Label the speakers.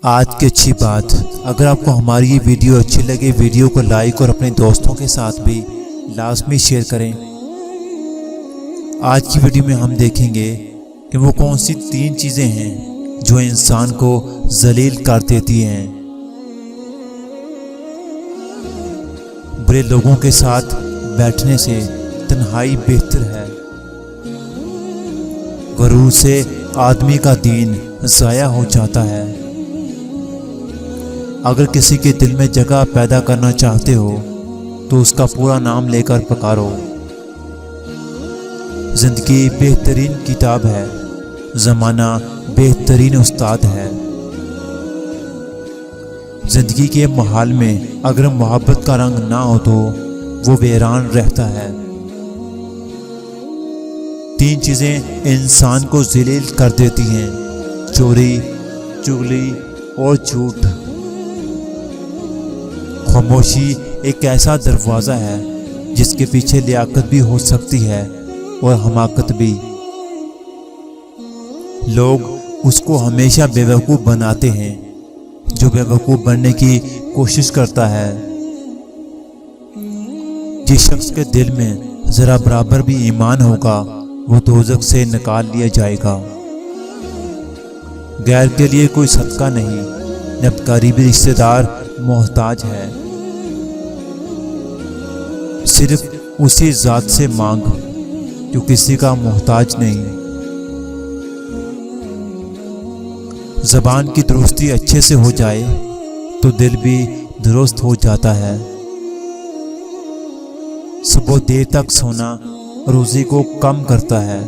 Speaker 1: آج کی اچھی بات، اگر آپ کو ہماری یہ ویڈیو اچھی لگے، ویڈیو کو لائک اور اپنے دوستوں کے ساتھ بھی لازمی شیئر کریں۔ آج کی ویڈیو میں ہم دیکھیں گے کہ وہ کون سی 3 چیزیں ہیں جو انسان کو ذلیل کر دیتی ہیں۔ برے لوگوں کے ساتھ بیٹھنے سے تنہائی بہتر ہے۔ غرور سے آدمی کا دین ضائع ہو جاتا ہے۔ اگر کسی کے دل میں جگہ پیدا کرنا چاہتے ہو تو اس کا پورا نام لے کر پکارو۔ زندگی بہترین کتاب ہے، زمانہ بہترین استاد ہے۔ زندگی کے محال میں اگر محبت کا رنگ نہ ہو تو وہ ویران رہتا ہے۔ 3 چیزیں انسان کو ذلیل کر دیتی ہیں: چوری، چغلی اور جھوٹ۔ خاموشی ایک ایسا دروازہ ہے جس کے پیچھے لیاقت بھی ہو سکتی ہے اور حماقت بھی۔ لوگ اس کو ہمیشہ بے وقوف بناتے ہیں جو بے وقوف بننے کی کوشش کرتا ہے۔ جس شخص کے دل میں ذرا برابر بھی ایمان ہوگا وہ دوزخ سے نکال لیا جائے گا۔ غیر کے لیے کوئی صدقہ نہیں، جب قریبی رشتہ دار محتاج ہے۔ صرف اسی ذات سے مانگ جو کسی کا محتاج نہیں۔ زبان کی درستی اچھے سے ہو جائے تو دل بھی درست ہو جاتا ہے۔ صبح دیر تک سونا روزی کو کم کرتا ہے۔